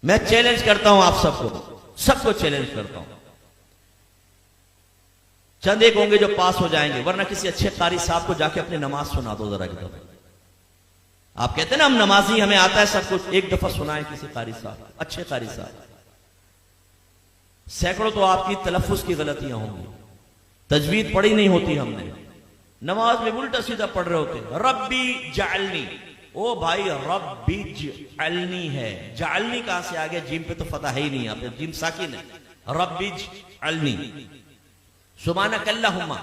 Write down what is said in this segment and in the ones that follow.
मैं चैलेंज करता हूं आप सबको चैलेंज करता हूं। चंद एक होंगे जो पास हो जाएंगे, वरना किसी अच्छे कारी साहब को जाके अपनी नमाज सुना दो जरा की दफा। आप कहते हैं ना हम नमाजी, हमें आता है सब कुछ, एक दफा सुनाए किसी कारी साहब, अच्छे कारी साहब। सैकड़ों तो आपकी तलफ्फुज की गलतियां होंगी, तजवीद पढ़ी नहीं होती हमने, नमाज में उल्टा सीधा पढ़ रहे होते। रब्बी जालनी, ओ भाई रब्बी जालनी है, जालनी कहां से आ गया? जिम पे तो फतह है ही नहीं, आप जिम साकिन है। रब्बी जालनी, सुब्हानक अल्लाहुम्मा,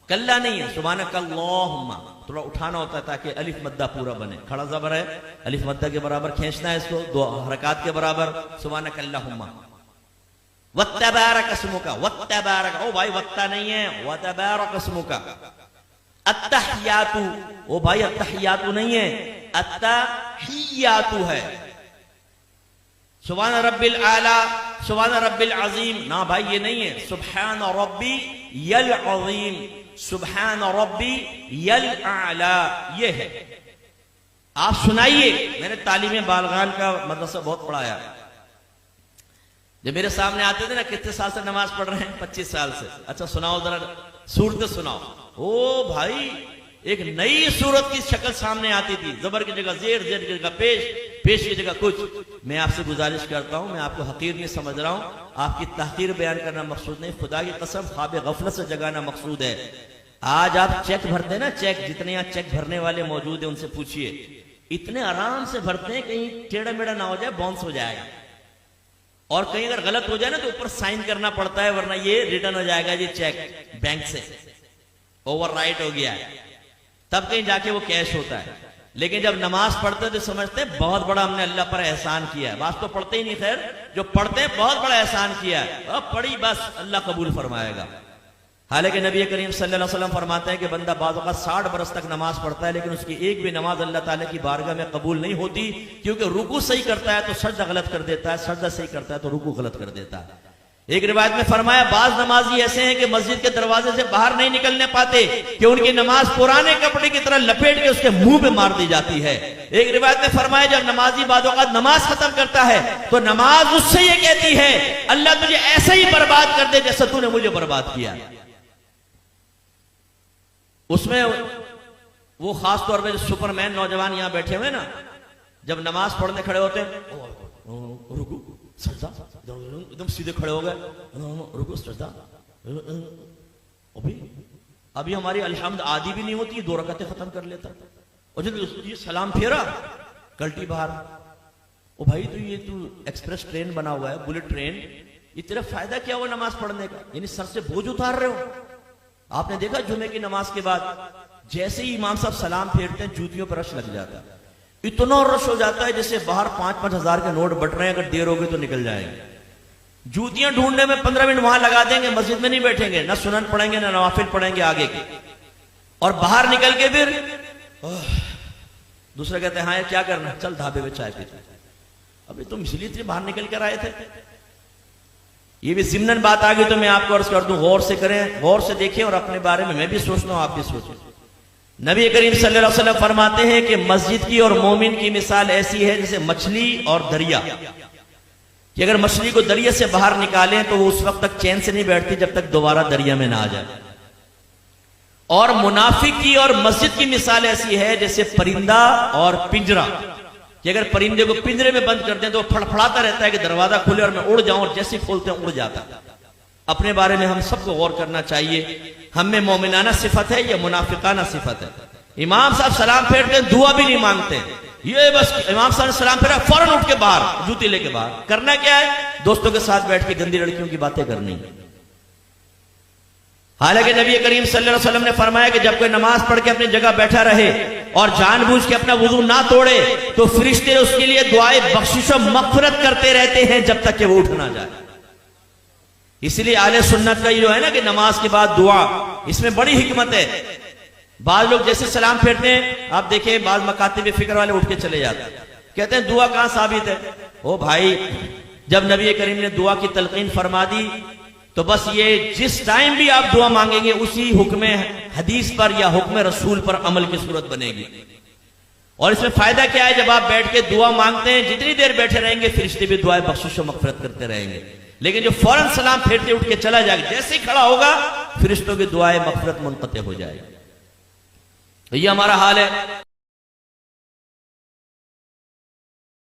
कल्ला नहीं है, सुब्हानक अल्लाहुम्मा, थोड़ा उठाना होता है ताकि अलिफ मद्दा पूरा बने। खड़ा ज़बर है, अलिफ मद्दा के बराबर खींचना है इसको, दो हरकत के बराबर। सुब्हानक अल्लाहुम्मा वत्तबारक अस्मुका, वत्तबारक, ओ भाई वत्ता नहीं है, वत्तबारक अस्मुका। अत्तहियातु, ओ भाई अत्तहियातु नहीं है, अत्तहियातु है। सुब्हान रब्बिल आला, सुब्हान रब्बिल अजीम, ना भाई ये नहीं है, सुब्हान रब्बी यल अजीम, सुब्हान रब्बी यल आला, ये है। आप सुनाइए, मैंने तालीम बालगान का मदरसा बहुत पढ़ाया। जब मेरे सामने आते थे ना, कितने साल से नमाज पढ़ रहे हैं? 25 साल से। अच्छा सुनाओ जरा सूरत सुनाओ। ओ भाई एक नई सूरत की शक्ल सामने आती थी, जबर की जगह जेर, जेर की जगह पेश, पेश की जगह कुछ। मैं आपसे गुजारिश करता हूं, मैं आपको हकीर नहीं समझ रहा हूं, आपकी तहकीर बयान करना मकसूद नहीं, खुदा की कसम ख्वाब गफलत से जगाना मकसूद है। आज आप चेक भरते हैं ना, चेक, जितने यहाँ चेक भरने वाले मौजूद है उनसे पूछिए, इतने आराम से भरते हैं, कहीं टेढ़ा मेढ़ा ना हो जाए, बाउंस हो जाएगा। और कहीं अगर गलत हो जाए ना तो ऊपर साइन करना पड़ता है, वरना ये रिटर्न हो जाएगा ये चेक बैंक से, ओवरराइट हो गया है, तब कहीं जाके वो कैश होता है। लेकिन जब नमाज पढ़ते तो समझते हैं बहुत बड़ा हमने अल्लाह पर एहसान किया है। बात तो पढ़ते ही नहीं, खैर जो पढ़ते हैं बहुत बड़ा एहसान किया है, अब पढ़ी बस अल्लाह कबूल फरमाएगा। हालांकि नबी करीम सल्लल्लाहु अलैहि वसल्लम फरमाते हैं कि बंदा बाज़ औक़ात 60 बरस तक नमाज पढ़ता है, लेकिन उसकी एक भी नमाज अल्लाह ताला की बारगाह में कबूल नहीं होती, क्योंकि रुकू सही करता है तो सजदा गलत कर देता है, सजदा सही करता है तो रुकू गलत कर देता है। एक रिवायत में फरमाया, बाज नमाजी ऐसे हैं कि मस्जिद के दरवाजे से बाहर नहीं निकलने पाते कि उनकी नमाज पुराने कपड़े की तरह लपेट के उसके मुंह पे मार दी जाती है। एक रिवायत में फरमाया, जब नमाजी बाज़ औक़ात नमाज खत्म करता है तो नमाज उससे ये कहती है, अल्लाह तुझे ऐसे ही बर्बाद कर दे जैसे तूने मुझे बर्बाद किया। उसमें वो खास तौर पे जो सुपरमैन नौजवान यहां बैठे हुए ना, जब नमाज पढ़ने खड़े होते हैं, रुकू सजदा, एकदम सीधे खड़े हो गए, रुकू सजदा, अभी हमारी अलहम्द आदि भी नहीं होती, 2 रकातें खत्म कर लेता। और जब ये सलाम फेरा, कल्टी बाहर, ओ भाई तो ये तू एक्सप्रेस ट्रेन बना हुआ है, बुलेट ट्रेन, ये तेरा फायदा क्या हुआ नमाज पढ़ने का? यानी सर से बोझ उतार रहे हो। आपने देखा जुमे की नमाज के बाद जैसे ही इमाम साहब सलाम फेरते हैं, जूतियों पर रश लग जाता है, इतना रश हो जाता है जैसे बाहर 5-5 हजार के नोट बट रहे हैं, अगर देर हो गई तो निकल जाएंगे। जूतियां ढूंढने में 15 मिनट वहां लगा देंगे, मस्जिद में नहीं बैठेंगे, ना सुनन पढ़ेंगे ना नवाफिल पढ़ेंगे आगे के, और बाहर निकल के फिर दूसरा कहते हैं, हाँ क्या करना, चल ढाबे में चाय पीते। अभी तुम इसलिए बाहर निकल कर आए थे। ये भी जिम्नन बात आ गई तो मैं आपको अर्ज कर दूं, गौर से करें, गौर से देखें, और अपने बारे में मैं भी सोचता हूं, आप भी सोचें। नबी करीम सल्लल्लाहु अलैहि वसल्लम फरमाते हैं कि मस्जिद की और मोमिन की मिसाल ऐसी है जैसे मछली और दरिया, कि अगर मछली को दरिया से बाहर निकालें तो वो उस वक्त तक चैन से नहीं बैठती जब तक दोबारा दरिया में ना आ जाए। और मुनाफिक की और मस्जिद की मिसाल ऐसी है जैसे परिंदा और पिंजरा, कि अगर परिंदे को पिंजरे में बंद कर दें तो फड़फड़ाता रहता है कि दरवाजा खुले और मैं उड़ जाऊं, और जैसे खोलते हैं उड़ जाता है। अपने बारे में हम सबको गौर करना चाहिए, हम में मोमिनाना सिफत है या मुनाफिकाना सिफत है। इमाम साहब सलाम फेरते हैं, दुआ भी नहीं मांगते, ये बस इमाम साहब ने सलाम फेरा फौरन उठ के बाहर, जूती लेके बाहर। करना क्या है? दोस्तों के साथ बैठ के गंदी लड़कियों की बातें करनी। हालांकि नबी करीम सल्लल्लाहु अलैहि वसल्लम ने फरमाया कि जब कोई नमाज पढ़ के अपनी जगह बैठा रहे और जानबूझ के अपना वुजू ना तोड़े तो फरिश्ते उसके लिए दुआए बख्शिश और मग़फ़िरत करते रहते हैं जब तक कि वो उठ ना जाए। इसलिए आले सुन्नत का जो है ना कि नमाज के बाद दुआ, इसमें बड़ी हिकमत है। बाज लोग जैसे सलाम फेरते हैं, आप देखें बाज मकातिब फिक्र वाले उठ के चले जाते हैं, कहते हैं दुआ कहां साबित है? ओ भाई, जब नबी करीम ने दुआ की तलकीन फरमा दी तो बस ये जिस टाइम भी आप दुआ मांगेंगे उसी हुक्म हदीस पर या हुक्म रसूल पर अमल की सूरत बनेगी। और इसमें फायदा क्या है, जब आप बैठ के दुआ मांगते हैं, जितनी देर बैठे रहेंगे फरिश्ते भी दुआएं बख्शिश और मगफिरत करते रहेंगे। लेकिन जो फौरन सलाम फेरते उठ के चला जाएगा, जैसे ही खड़ा होगा फरिश्तों की दुआएं मगफिरत मुनक़ते हो जाएगी। तो ये हमारा हाल है।